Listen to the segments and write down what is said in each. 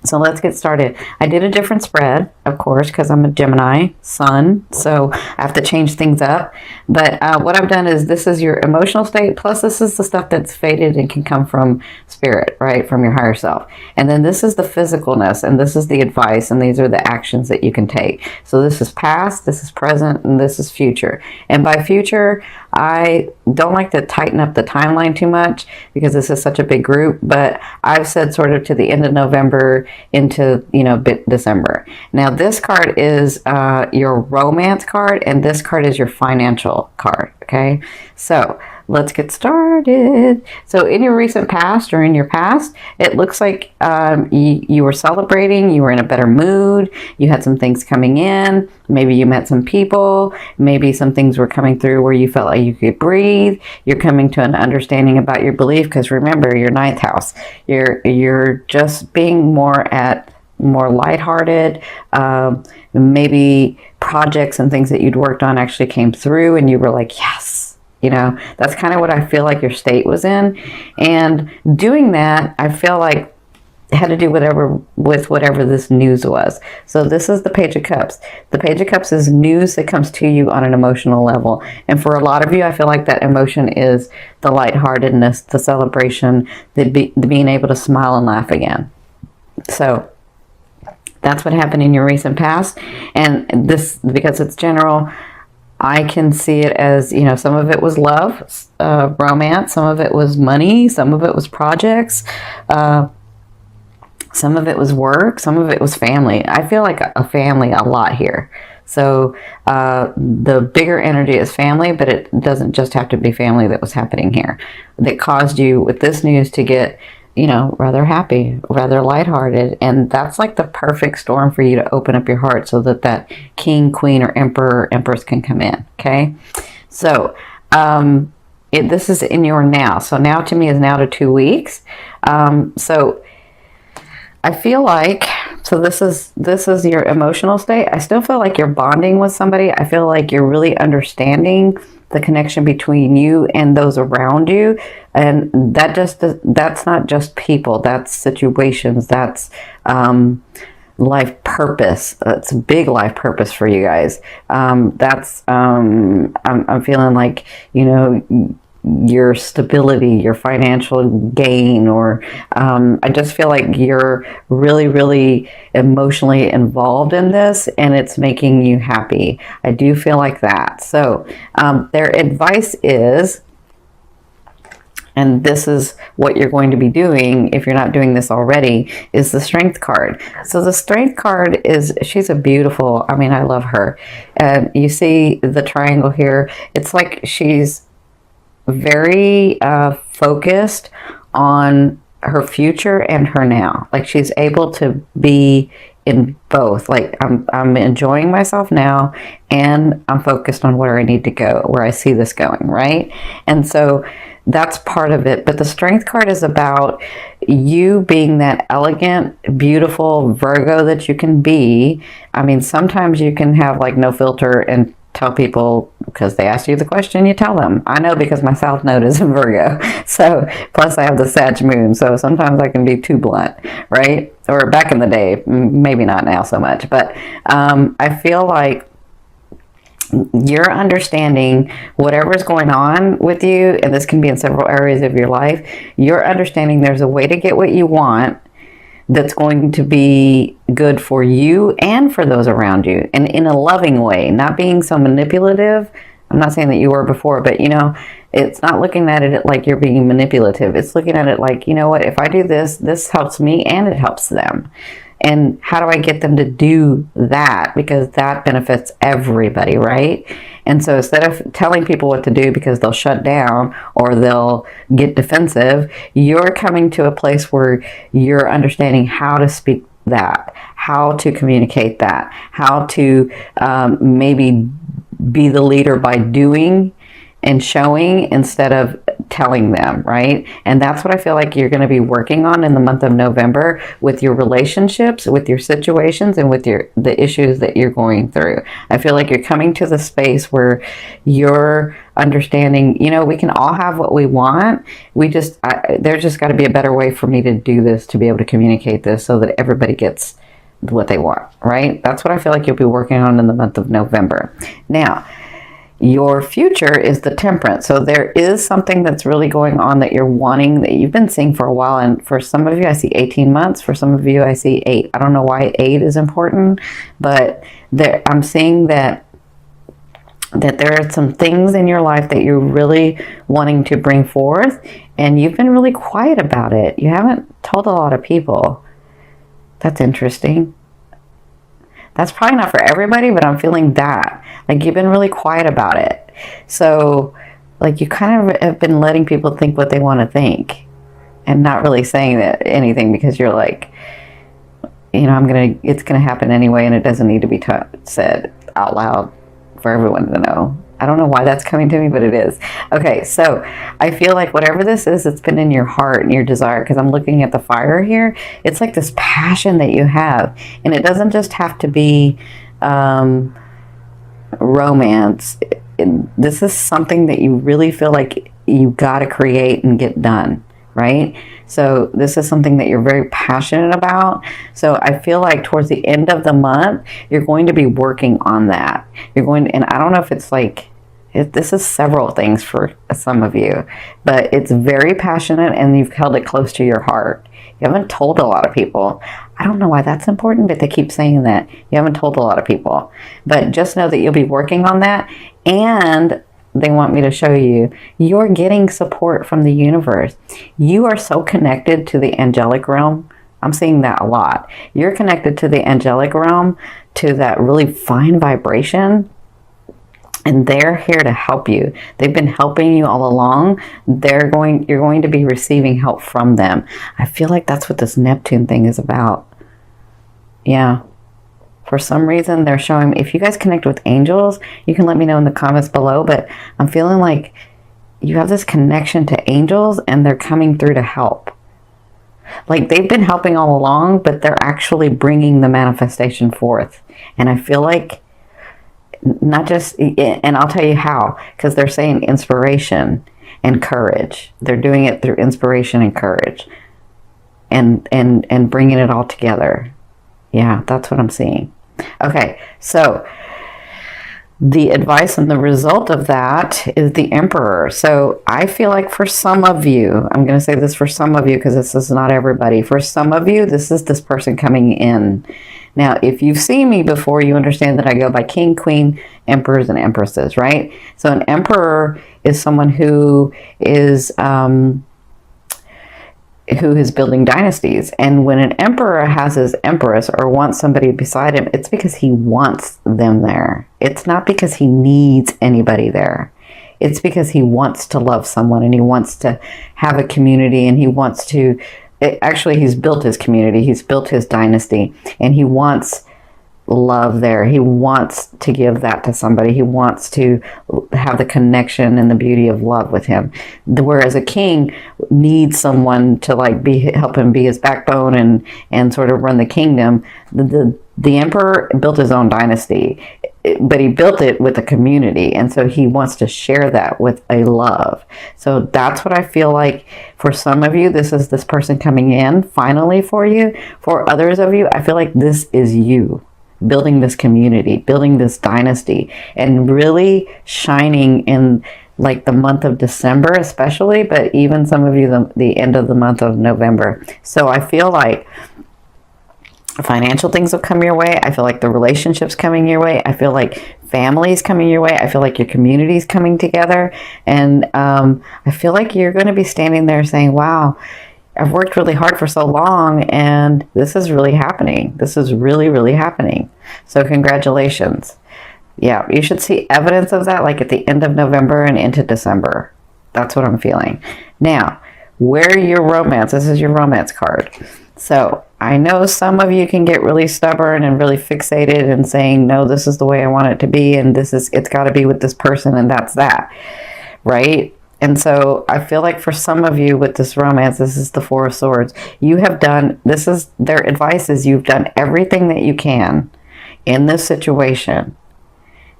So let's get started. I did a different spread, of course, because I'm a Gemini sun, so I have to change things up. But what I've done is this is your emotional state, plus this is the stuff that's faded and can come from spirit, right, from your higher self. And then this is the physicalness, and this is the advice, and these are the actions that you can take. So this is past, this is present, and this is future. And by future, I don't like to tighten up the timeline too much because this is such a big group, but I've said sort of to the end of November into, December. Now this card is your romance card, and this card is your financial card, okay? So let's get started. So in your recent past or in your past, it looks like you were celebrating, you were in a better mood, you had some things coming in, maybe you met some people, maybe some things were coming through where you felt like you could breathe, you're coming to an understanding about your belief, because remember, your ninth house, you're just being more lighthearted, maybe projects and things that you'd worked on actually came through and you were like, yes. That's kind of what I feel like your state was in. And doing that, I feel like it had to do with whatever this news was. So this is the Page of Cups. The Page of Cups is news that comes to you on an emotional level. And for a lot of you, I feel like that emotion is the lightheartedness, the celebration, the being able to smile and laugh again. So that's what happened in your recent past. And this, because it's general, I can see it as, some of it was love, romance, some of it was money, some of it was projects, some of it was work, some of it was family. I feel like a family a lot here. So the bigger energy is family, but it doesn't just have to be family that was happening here. That caused you with this news to get, rather happy, rather lighthearted. And that's like the perfect storm for you to open up your heart so that king, queen, or emperor, empress can come in. Okay. So, this is in your now. So now to me is now to 2 weeks. So I feel like, so this is your emotional state. I still feel like you're bonding with somebody. I feel like you're really understanding the connection between you and those around you. And that's not just people, that's situations, that's life purpose. It's a big life purpose for you guys. I'm feeling like, your stability, your financial gain, or I just feel like you're really, really emotionally involved in this and it's making you happy. I do feel like that. So their advice is, and this is what you're going to be doing if you're not doing this already, is the Strength card. So the Strength card she's a beautiful, I love her. And you see the triangle here. It's like she's very focused on her future and her now. Like she's able to be in both. Like I'm enjoying myself now and I'm focused on where I need to go, where I see this going, right? And so that's part of it. But the Strength card is about you being that elegant, beautiful Virgo that you can be. Sometimes you can have like no filter and tell people, because they ask you the question, you tell them. I know because my South Node is in Virgo. So, plus I have the Sag moon. So sometimes I can be too blunt, right? Or back in the day, maybe not now so much. But I feel like you're understanding whatever's going on with you, and this can be in several areas of your life, you're understanding there's a way to get what you want that's going to be good for you and for those around you, and in a loving way, not being so manipulative. I'm not saying that you were before, but it's not looking at it like you're being manipulative. It's looking at it like, what, if I do this, this helps me and it helps them. And how do I get them to do that? Because that benefits everybody, right? And so instead of telling people what to do because they'll shut down or they'll get defensive, you're coming to a place where you're understanding how to speak that, how to communicate that, how to maybe be the leader by doing and showing instead of telling them, right? And that's what I feel like you're going to be working on in the month of November with your relationships, with your situations, and with the issues that you're going through. I feel like you're coming to the space where you're understanding, you know, we can all have what we want. There's just got to be a better way for me to do this, to be able to communicate this so that everybody gets what they want, right? That's what I feel like you'll be working on in the month of November. Now, your future is the Temperance. So there is something that's really going on that you're wanting, that you've been seeing for a while. And for some of you, I see 18 months. For some of you, I see 8. I don't know why 8 is important, but I'm seeing that there are some things in your life that you're really wanting to bring forth, and you've been really quiet about it. You haven't told a lot of people. That's interesting. That's probably not for everybody, but I'm feeling that. Like, you've been really quiet about it. So, like, you kind of have been letting people think what they want to think and not really saying anything, because you're like, you know, it's gonna happen anyway, and it doesn't need to be said out loud for everyone to know. I don't know why that's coming to me, but it is. Okay, so I feel like whatever this is, it's been in your heart and your desire, because I'm looking at the fire here. It's like this passion that you have, and it doesn't just have to be romance. This is something that you really feel like you got to create and get done, right? So this is something that you're very passionate about. So I feel like towards the end of the month, you're going to be working on that. And I don't know if it's like, this is several things for some of you, but it's very passionate, and you've held it close to your heart. You haven't told a lot of people. I don't know why that's important, but they keep saying that. You haven't told a lot of people. But just know that you'll be working on that, and they want me to show you, you're getting support from the universe. You are so connected to the angelic realm. I'm seeing that a lot. You're connected to the angelic realm, to that really fine vibration, and they're here to help you. They've been helping you all along. You're going to be receiving help from them. I feel like that's what this Neptune thing is about. Yeah. For some reason, they're showing me, if you guys connect with angels, you can let me know in the comments below, but I'm feeling like you have this connection to angels, and they're coming through to help. Like, they've been helping all along, but they're actually bringing the manifestation forth. And I feel like, not just, and I'll tell you how, because they're saying inspiration and courage. They're doing it through inspiration and courage, and bringing it all together. Yeah, that's what I'm seeing. Okay, so the advice and the result of that is the Emperor. So I feel like for some of you, I'm going to say this for some of you, because this is not everybody. For some of you, this is this person coming in. Now, if you've seen me before, you understand that I go by king, queen, emperors, and empresses, right? So an emperor is someone who is building dynasties. And when an emperor has his empress or wants somebody beside him, it's because he wants them there. It's not because he needs anybody there. It's because he wants to love someone, and he wants to have a community, and he wants to, actually, he's built his community, he's built his dynasty, and he wants love there. He wants to give that to somebody. He wants to have the connection and the beauty of love with him. Whereas a king needs someone to like help him be his backbone and sort of run the kingdom. The emperor built his own dynasty, but he built it with a community, and so he wants to share that with a love. So that's what I feel like for some of you, this is this person coming in finally for you. For others of you, I feel like this is you building this community, building this dynasty, and really shining in like the month of December especially, but even some of you the end of the month of November. So I feel like financial things will come your way. I feel like the relationships coming your way. I feel like families coming your way. I feel like your community's coming together. And I feel like you're going to be standing there saying, wow, I've worked really hard for so long, and this is really happening. This is really, really happening. So congratulations. Yeah, you should see evidence of that like at the end of November and into December. That's what I'm feeling. Now, where your romance, this is your romance card. So I know some of you can get really stubborn and really fixated and saying, no, this is the way I want it to be, and it's got to be with this person, and that's that. right? And so I feel like for some of you with this romance, this is the Four of Swords. You have done, this is their advice, is you've done everything that you can in this situation.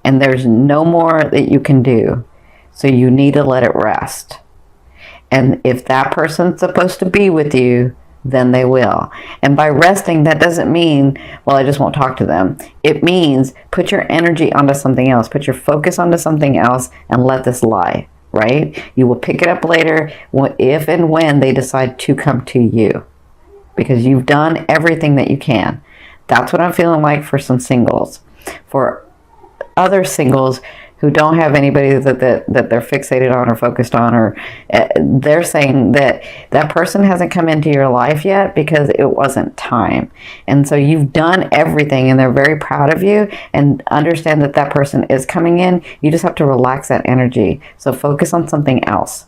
And there's no more that you can do. So you need to let it rest. And if that person's supposed to be with you, then they will. And by resting, that doesn't mean, well, I just won't talk to them. It means put your energy onto something else. Put your focus onto something else and let this lie, right? You will pick it up later if and when they decide to come to you, because you've done everything that you can. That's what I'm feeling like for some singles. For other singles who don't have anybody that they're fixated on or focused on, or they're saying that that person hasn't come into your life yet because it wasn't time. And so you've done everything and they're very proud of you, and understand that that person is coming in. You just have to relax that energy. So focus on something else.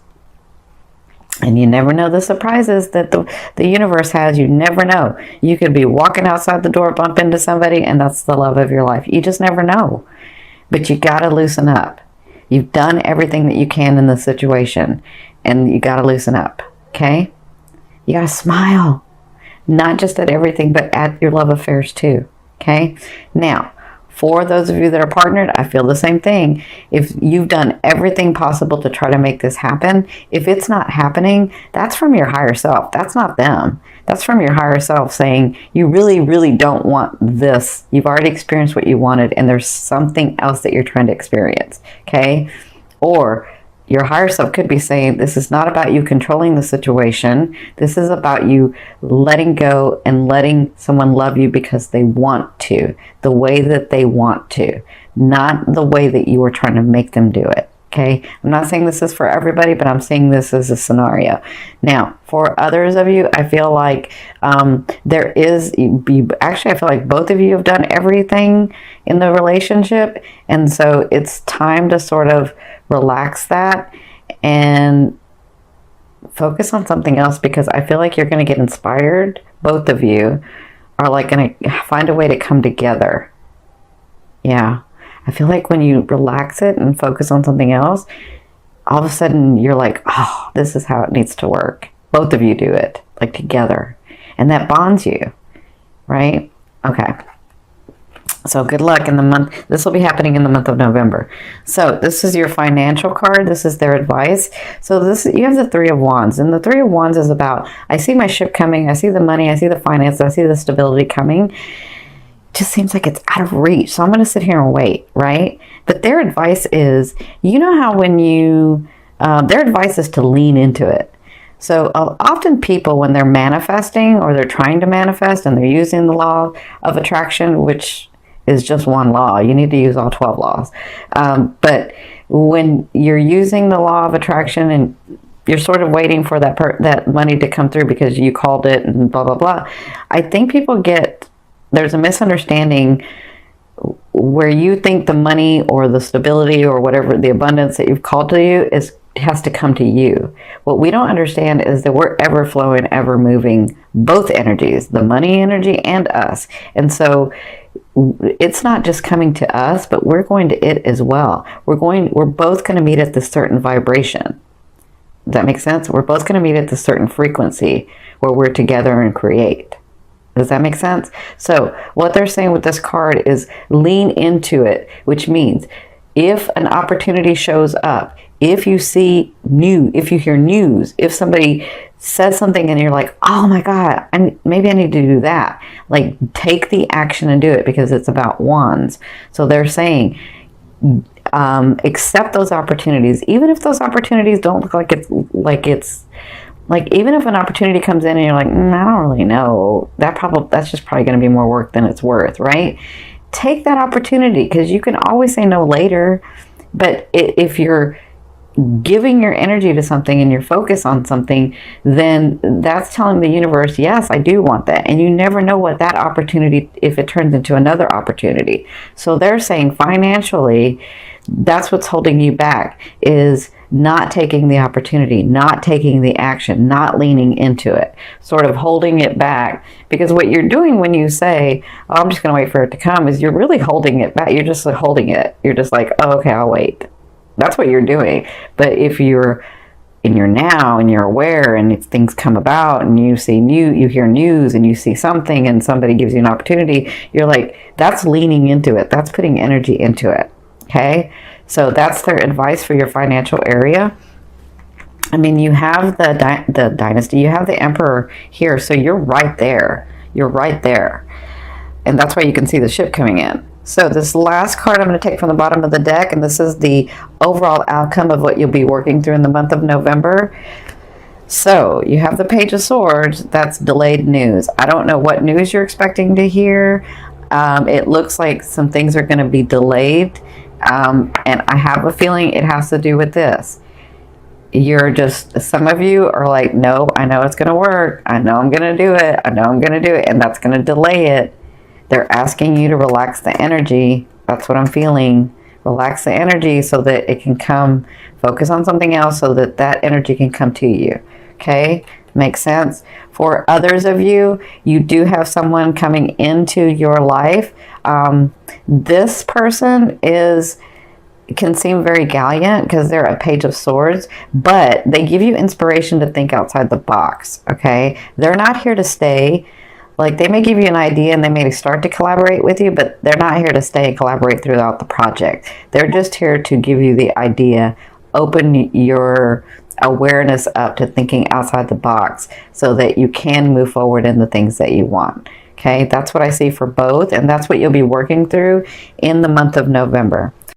And you never know the surprises that the universe has. You never know. You could be walking outside the door, bump into somebody, and that's the love of your life. You just never know. But you got to loosen up. You've done everything that you can in this situation, and you got to loosen up, okay? You got to smile, not just at everything, but at your love affairs too, okay? Now, for those of you that are partnered, I feel the same thing. If you've done everything possible to try to make this happen, if it's not happening, that's from your higher self. That's not them. That's from your higher self saying, you really, really don't want this. You've already experienced what you wanted, and there's something else that you're trying to experience, okay? Or your higher self could be saying, this is not about you controlling the situation. This is about you letting go and letting someone love you because they want to, the way that they want to, not the way that you are trying to make them do it. Okay, I'm not saying this is for everybody, but I'm saying this as a scenario. Now, for others of you, I feel like there is, actually, I feel like both of you have done everything in the relationship. And so it's time to sort of relax that and focus on something else, because I feel like you're going to get inspired. Both of you are like going to find a way to come together. Yeah. I feel like when you relax it and focus on something else, all of a sudden you're like, oh, this is how it needs to work. Both of you do it, like together. And that bonds you, right? Okay. So good luck in the month. This will be happening in the month of November. So this is your financial card. This is their advice. So you have the Three of Wands. And the Three of Wands is about, I see my ship coming. I see the money. I see the finance. I see the stability coming. Just seems like it's out of reach. So I'm going to sit here and wait, right? But their advice is, you know how when their advice is to lean into it. So often people, when they're manifesting or they're trying to manifest and they're using the law of attraction, which is just one law, you need to use all 12 laws. But when you're using the law of attraction and you're sort of waiting for that money to come through because you called it and blah, blah, blah. I think people there's a misunderstanding where you think the money or the stability or whatever, the abundance that you've called to you has to come to you. What we don't understand is that we're ever flowing, ever moving, both energies, the money energy and us. And so it's not just coming to us, but we're going to it as well. We're both going to meet at this certain vibration. Does that make sense? We're both going to meet at this certain frequency where we're together and create. Does that make sense? So what they're saying with this card is lean into it, which means if an opportunity shows up, if you see news, if you hear news, if somebody says something and you're like, oh my God, maybe I need to do that. Like, take the action and do it, because it's about wands. So they're saying, accept those opportunities, even if those opportunities don't look like even if an opportunity comes in and you're like, I don't really know, that's just probably going to be more work than it's worth, right? Take that opportunity, because you can always say no later. But if you're giving your energy to something and your focus on something, then that's telling the universe, yes, I do want that. And you never know what that opportunity, if it turns into another opportunity. So they're saying financially, that's what's holding you back, is not taking the opportunity, not taking the action, not leaning into it, sort of holding it back. Because what you're doing when you say, oh, I'm just going to wait for it to come, is you're really holding it back. You're just holding it. You're just like, oh, okay, I'll wait. That's what you're doing. But if you're in your now and you're aware, and if things come about and you hear news and you see something and somebody gives you an opportunity, you're like, that's leaning into it. That's putting energy into it. Okay. So that's their advice for your financial area. I mean, you have the dynasty, you have the emperor here. So you're right there. You're right there. And that's why you can see the ship coming in. So this last card I'm going to take from the bottom of the deck, and this is the overall outcome of what you'll be working through in the month of November. So you have the Page of Swords. That's delayed news. I don't know what news you're expecting to hear. It looks like some things are going to be delayed. And I have a feeling it has to do with this. Some of you are like, no, I know it's going to work. I know I'm going to do it. I know I'm going to do it. And that's going to delay it. They're asking you to relax the energy. That's what I'm feeling. Relax the energy so that it can come. Focus on something else so that that energy can come to you. Okay? Makes sense? For others of you, you do have someone coming into your life. This person can seem very gallant because they're a Page of Swords, but they give you inspiration to think outside the box. Okay? They're not here to stay. Like, they may give you an idea and they may start to collaborate with you, but they're not here to stay and collaborate throughout the project. They're just here to give you the idea, open your awareness up to thinking outside the box so that you can move forward in the things that you want. Okay, that's what I see for both, and that's what you'll be working through in the month of November.